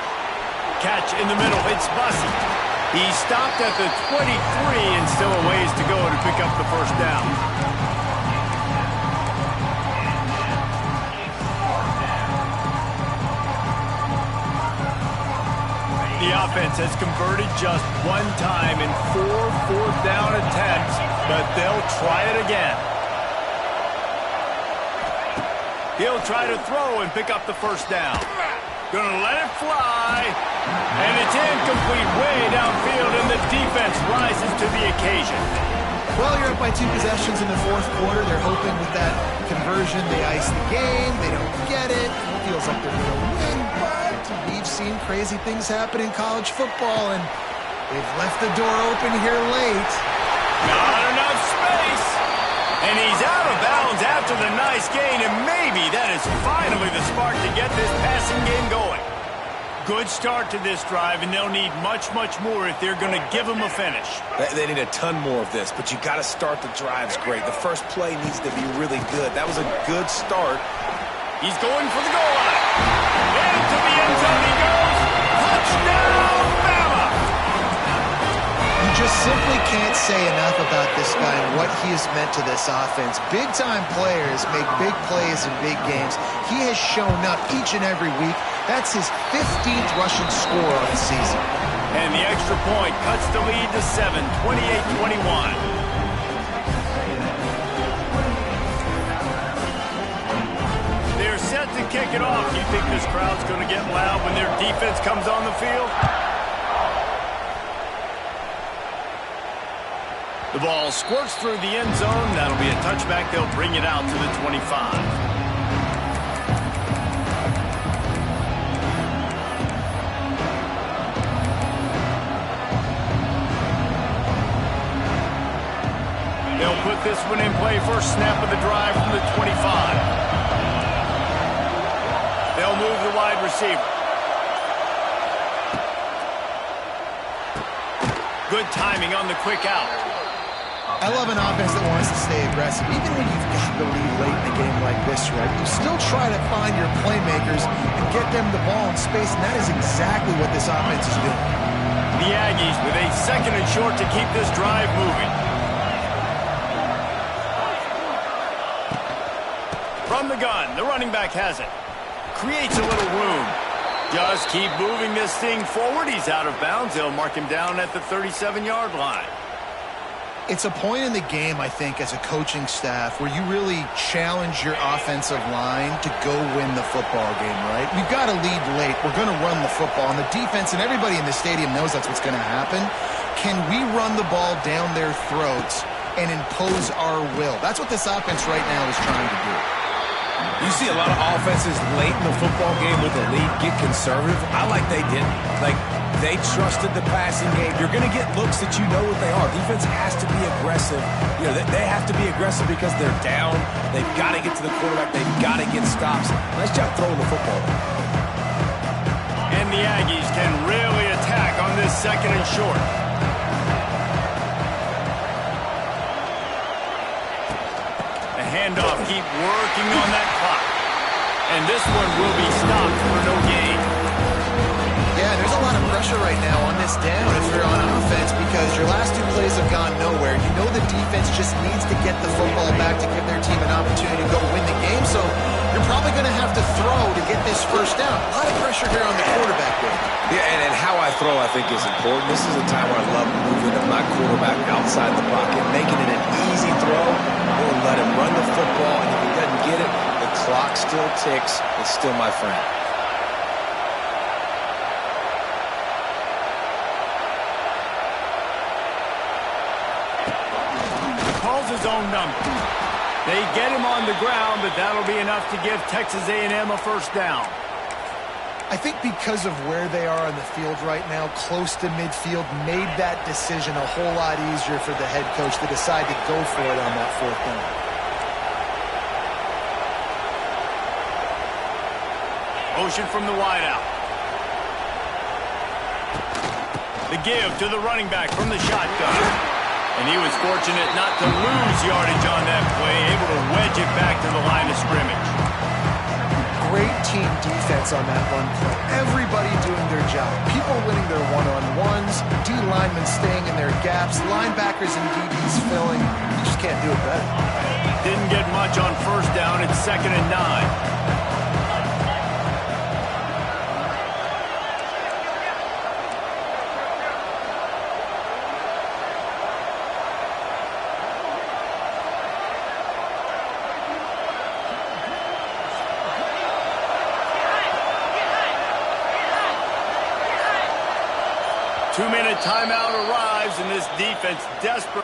Catch in the middle, it's Bussey. He stopped at the 23 and still a ways to go to pick up the 1st down. The offense has converted just 1 time in 4 fourth down attempts. but they'll try it again. He'll try to throw and pick up the first down. Gonna let it fly. And it's incomplete way downfield, and the defense rises to the occasion. Well, you're up by 2 possessions in the fourth quarter. They're hoping with that conversion they ice the game. They don't get it. It feels like they're going to win, but we've seen crazy things happen in college football, and they've left the door open here late. Not enough space. And he's out of bounds after the nice gain, and maybe that is finally the spark to get this passing game going. Good start to this drive, and they'll need much, much more if they're going to give them a finish. They need a ton more of this, but you got to start the drives great. The first play needs to be really good. That was a good start. He's going for the goal line. Into the end zone he goes. Touchdown, Bama! You just simply can't say enough about this guy and what he has meant to this offense. Big-time players make big plays in big games. He has shown up each and every week. That's his 15th rushing score on the season. And the extra point cuts the lead to 7, 28-21. They're set to kick it off. You think this crowd's going to get loud when their defense comes on the field? The ball squirts through the end zone. That'll be a touchback. They'll bring it out to the 25. They'll put this one in play. First snap of the drive from the 25. They'll move the wide receiver. Good timing on the quick out. I love an offense that wants to stay aggressive. Even when you've got the lead late in a game like this, right, you still try to find your playmakers and get them the ball in space, and that is exactly what this offense is doing. The Aggies with a 2nd and short to keep this drive moving. From the gun, the running back has it. Creates a little room. Just keep moving this thing forward. He's out of bounds. They'll mark him down at the 37-yard line. It's a point in the game, I think, as a coaching staff where you really challenge your offensive line to go win the football game, right? We've got to lead late. We're going to run the football. And the defense and everybody in the stadium knows that's what's going to happen. Can we run the ball down their throats and impose our will? That's what this offense right now is trying to do. You see a lot of offenses late in the football game with the lead get conservative. I like they didn't. Like, they trusted the passing game. You're going to get looks that you know what they are. Defense has to be aggressive. You know, they have to be aggressive because they're down. They've got to get to the quarterback. They've got to get stops. Nice job throwing the football. And the Aggies can really attack on this 2nd and short. The handoff, keep working on that clock. And this one will be stopped for no gain. Yeah, there's a lot of pressure right now on this down if you're on offense because your last 2 plays have gone nowhere. You know the defense just needs to get the football back to give their team an opportunity to go win the game, so you're probably going to have to throw to get this first down. A lot of pressure here on the quarterback there. Yeah, and how I throw, I think, is important. This is a time where I love moving my quarterback outside the pocket, making it an easy throw, or let him run the football, and if he doesn't get it, the clock still ticks. It's still my friend. His own number. They get him on the ground, but that'll be enough to give Texas A&M a first down. I think because of where they are on the field right now, close to midfield, made that decision a whole lot easier for the head coach to decide to go for it on that 4th down. Motion from the wideout. The give to the running back from the shotgun. And he was fortunate not to lose yardage on that play, able to wedge it back to the line of scrimmage. Great team defense on that one play. Everybody doing their job. People winning their one-on-ones, D linemen staying in their gaps, linebackers and DBs filling. You just can't do it better. Didn't get much on first down. It's 2nd and 9. 2-minute timeout arrives, and this defense desperate.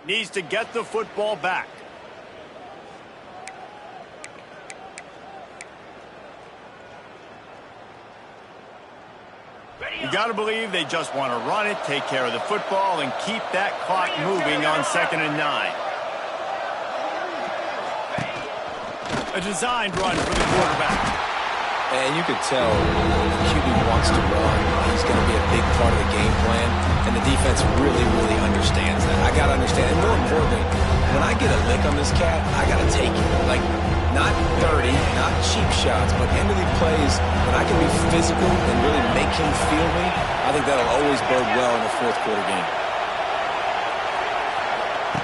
Needs to get the football back. You got to believe they just want to run it, take care of the football, and keep that clock moving on 2nd and 9. A designed run for the quarterback. And you could tell the QB wants to run. He's going to be a big part of the game plan. And the defense really, really understands that. I got to understand. And more importantly, when I get a lick on this cat, I got to take it. Like, not dirty, not cheap shots, but end-of-the plays when I can be physical and really make him feel me, I think that'll always bode well in the fourth quarter game.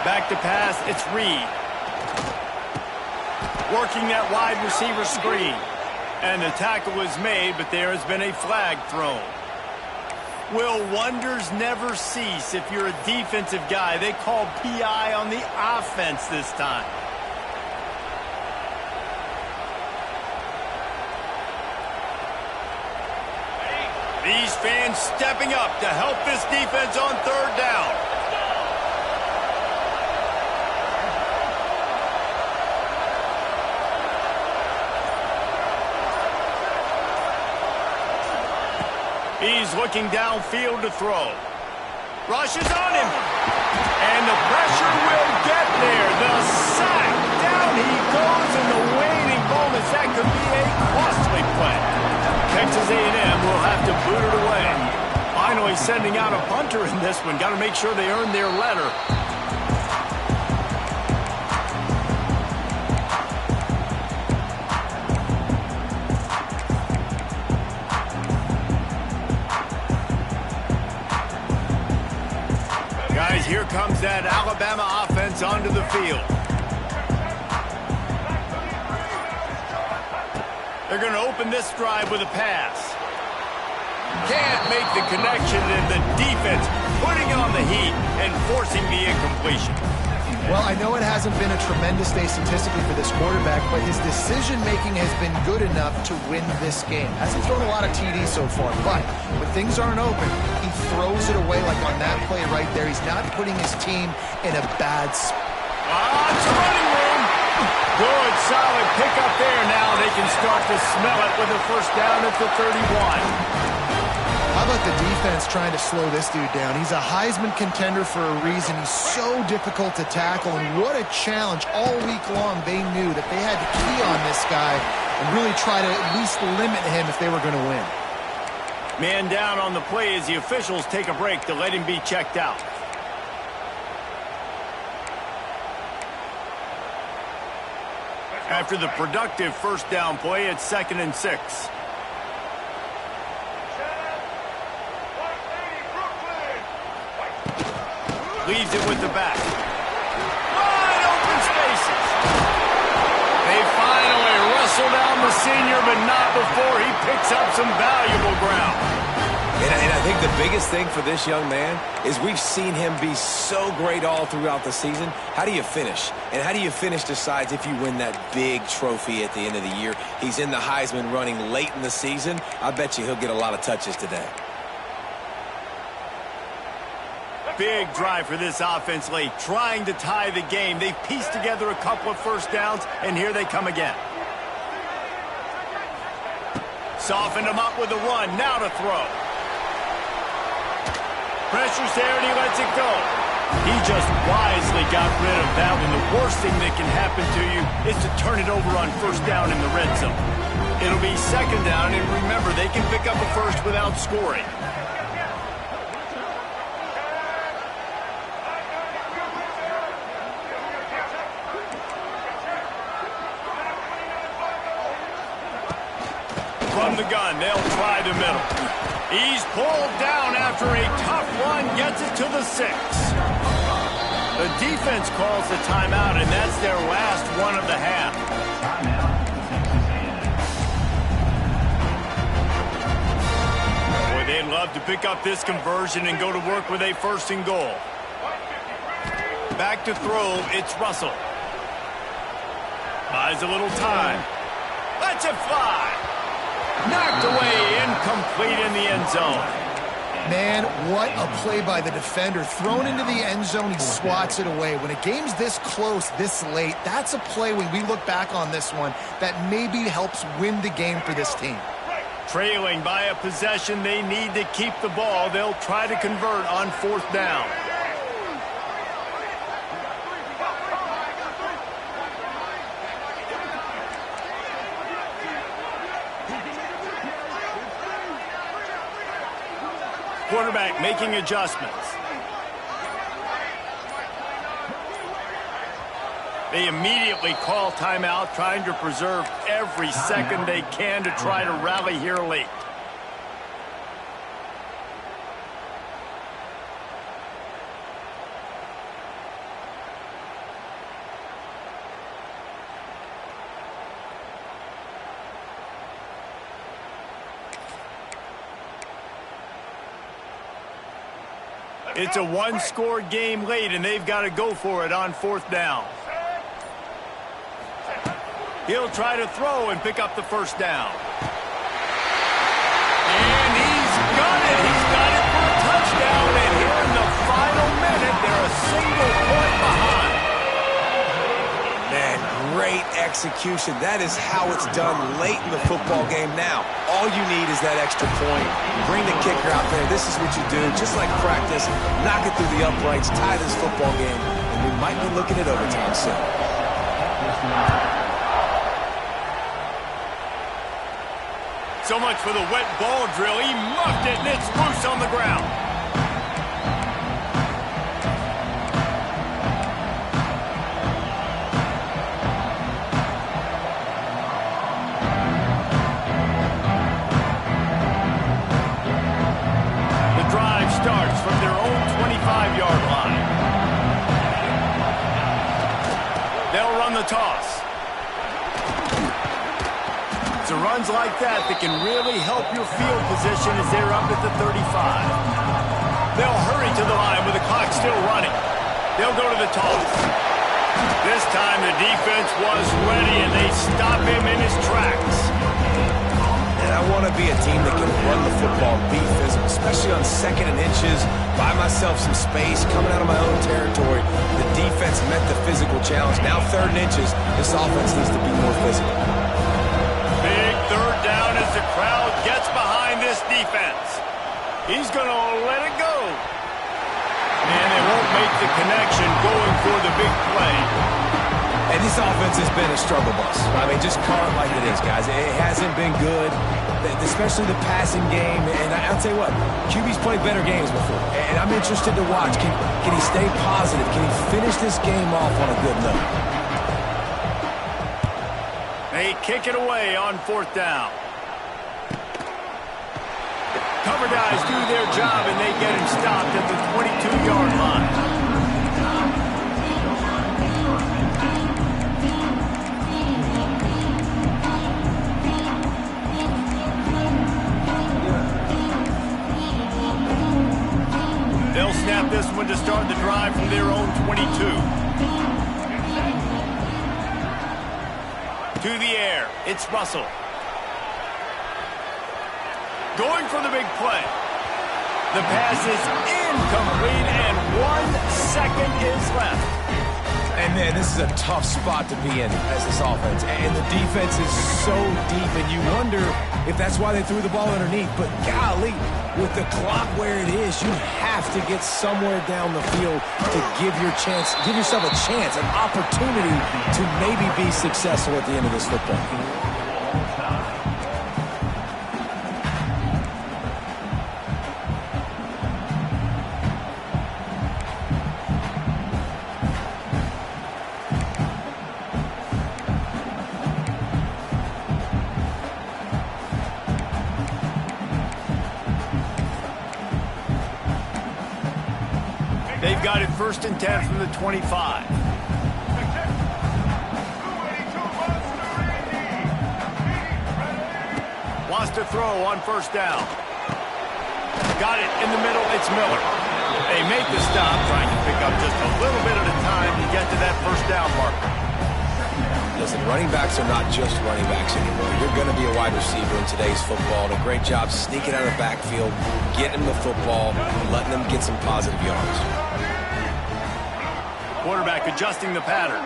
Back to pass, it's Reed. Working that wide receiver screen. And the tackle is made, but there has been a flag thrown. Will wonders never cease if you're a defensive guy? They call PI on the offense this time. These fans stepping up to help this defense on third down. He's looking downfield to throw. Rushes on him. And the pressure will get there. The sack. Down he goes in the waning moments. That could be a costly play. Texas A&M will have to boot it away. Finally sending out a punter in this one. Got to make sure they earn their letter. Guys, here comes that Alabama offense onto the field. They're going to open this drive with a pass. Can't make the connection, and the defense putting on the heat and forcing the incompletion. Well, I know it hasn't been a tremendous day statistically for this quarterback, but his decision-making has been good enough to win this game. Hasn't thrown a lot of TDs so far, but when things aren't open, he throws it away like on that play right there. He's not putting his team in a bad spot. It's a running room. Good, solid pickup there. Now they can start to smell it with a first down at the 31. How about the defense trying to slow this dude down? He's a Heisman contender for a reason. He's so difficult to tackle, and what a challenge. All week long, they knew that they had to key on this guy and really try to at least limit him if they were going to win. Man down on the play as the officials take a break to let him be checked out. After the productive first down play, it's 2nd and 6. Leaves it with the back. Wide open spaces. They finally wrestle down the senior, but not before he picks up some valuable ground. And I think the biggest thing for this young man is we've seen him be so great all throughout the season. How do you finish? And how do you finish decides if you win that big trophy at the end of the year. He's in the Heisman running late in the season. I bet you he'll get a lot of touches today. Big drive for this offense late, trying to tie the game. They've pieced together a couple of first downs, and here they come again. Softened him up with a run, now to throw. Pressure's there, and he lets it go. He just wisely got rid of that one. The worst thing that can happen to you is to turn it over on first down in the red zone. It'll be 2nd down, and remember, they can pick up a first without scoring. From the gun, they'll try the middle. He's pulled down after a tough run, gets it to the 6. The defense calls the timeout, and that's their last one of the half. Boy, they'd love to pick up this conversion and go to work with a 1st and goal. Back to throw, it's Russell. Buys a little time. Lets it fly. Knocked away, incomplete in the end zone. Man, what a play by the defender. Thrown into the end zone, he swats it away. When a game's this close, this late, that's a play when we look back on this one that maybe helps win the game for this team. Trailing by a possession, they need to keep the ball. They'll try to convert on 4th down. Quarterback making adjustments. They immediately call timeout, trying to preserve every second they can to try to rally here late. It's a one-score game late, and they've got to go for it on 4th down. He'll try to throw and pick up the first down. And he's got it. He's got it for a touchdown. And here in the final minute, they're a single point behind. Man, great execution. That is how it's done late in the football game now. All you need is that extra point. Bring the kicker out there. This is what you do. Just like practice, knock it through the uprights, tie this football game, and we might be looking at overtime soon. So much for the wet ball drill. He muffed it, and it's loose on the ground. The drive starts from their own 25-yard line. They'll run the toss. It's runs like that can really help your field position as they're up at the 35. They'll hurry to the line with the clock still running. They'll go to the toss. This time the defense was ready, and they stop him in his tracks. And I want to be a team that can run the football, be physical, especially on 2nd and inches, buy myself some space, coming out of my own territory. The defense met the physical challenge. Now 3rd and inches, this offense needs to be more physical. Big 3rd down as the crowd gets behind this defense. He's going to let it go. And they won't make the connection going for the big play. And this offense has been a struggle bus. I mean, just call it like it is, guys. It hasn't been good, especially the passing game. And I'll tell you what, QB's played better games before. And I'm interested to watch. Can he stay positive? Can he finish this game off on a good note? They kick it away on 4th down. Cover guys do their job, and they get him stopped at the 22-yard line. They'll snap this one to start the drive from their own 22. To the air, it's Russell. Going for the big play. The pass is incomplete, and 1 second is left. And man, this is a tough spot to be in as this offense. And the defense is so deep, and you wonder if that's why they threw the ball underneath. But golly, with the clock where it is, you have to get somewhere down the field to give yourself a chance, an opportunity to maybe be successful at the end of this football game. They've got it 1st and 10 from the 25. Wants to throw on 1st down. Got it in the middle. It's Miller. They make the stop, trying to pick up just a little bit at a time to get to that 1st down marker. Listen, running backs are not just running backs anymore. You're going to be a wide receiver in today's football. And a great job sneaking out of the backfield, getting the football, letting them get some positive yards. Quarterback adjusting the pattern.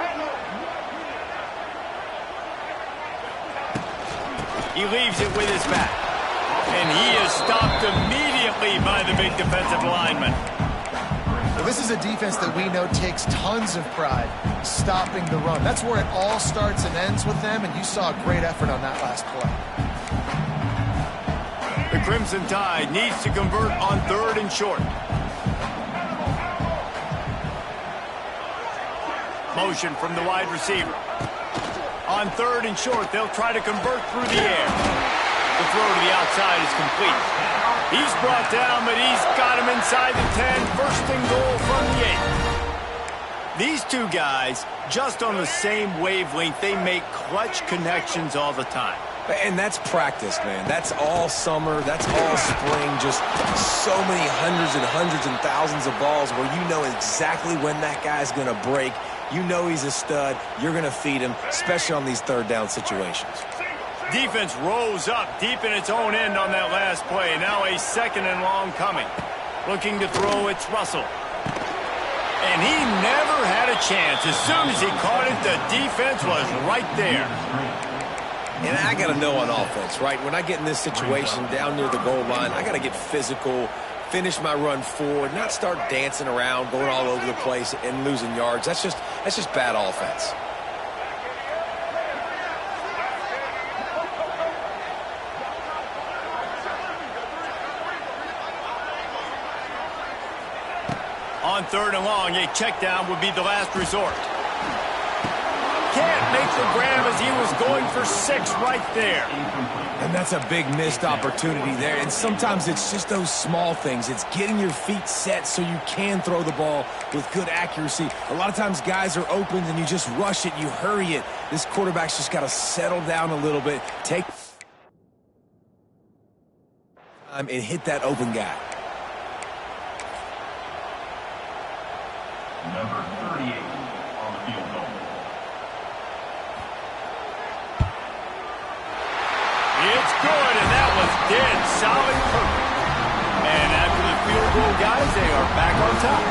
He leaves it with his back. And he is stopped immediately by the big defensive lineman. Well, this is a defense that we know takes tons of pride stopping the run. That's where it all starts and ends with them, and you saw a great effort on that last play. The Crimson Tide needs to convert on 3rd and short. Motion from the wide receiver. On 3rd and short, they'll try to convert through the air. The throw to the outside is complete. He's brought down, but he's got him inside the 10. First and goal from the 8. These two guys, just on the same wavelength, they make clutch connections all the time. And that's practice, man. That's all summer. That's all spring. Just so many hundreds and thousands of balls where you know exactly when that guy's going to break. You know he's a stud. You're going to feed him, especially on these 3rd down situations. Defense rose up deep in its own end on that last play. Now a 2nd and long coming. Looking to throw, it's Russell. And he never had a chance. As soon as he caught it, the defense was right there. And I got to know on offense, right? When I get in this situation down near the goal line, I got to get physical, finish my run forward, not start dancing around, going all over the place and losing yards. That's just bad offense. On 3rd and long, a check down would be the last resort. Can't make the grab as he was going for 6 right there. And that's a big missed opportunity there. And sometimes it's just those small things. It's getting your feet set so you can throw the ball with good accuracy. A lot of times guys are open and you just rush it, you hurry it. This quarterback's just got to settle down a little bit, take time and hit that open guy. Number 38 on the field goal. It's good, and that was dead solid perfect. And after the field goal, guys, they are back on top.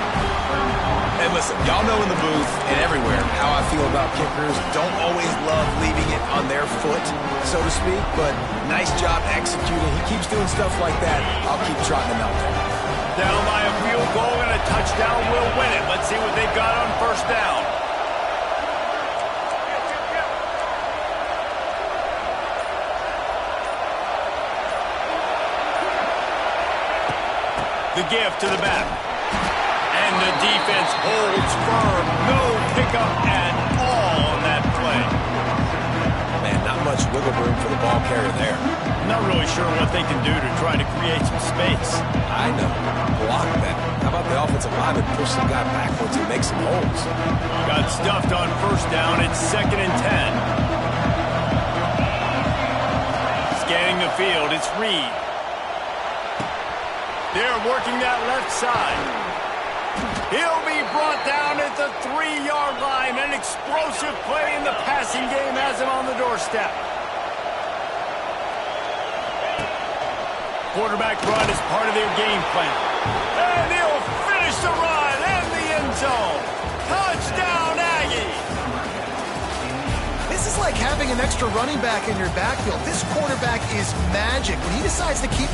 And listen, y'all know in the booth and everywhere how I feel about kickers. Don't always love leaving it on their foot, so to speak, but nice job executing. He keeps doing stuff like that. I'll keep trotting him out there. Down by a field goal and a touchdown will win it. Let's see what they've got on 1st down. The give to the back. And the defense holds firm. No pickup at all on that play. Man, not much wiggle room for the ball carrier there. Not really sure what they can do to try to create some space. I know. Block that. How about the offensive lineman push the guy backwards and make some holes? Got stuffed on 1st down. It's 2nd and 10. Scanning the field, it's Reed. They're working that left side. He'll be brought down at the 3-yard line. An explosive play in the passing game has him on the doorstep. Quarterback run is part of their game plan. And he'll finish the run in the end zone. Touchdown, Aggie! This is like having an extra running back in your backfield. This quarterback is magic. When he decides to keep...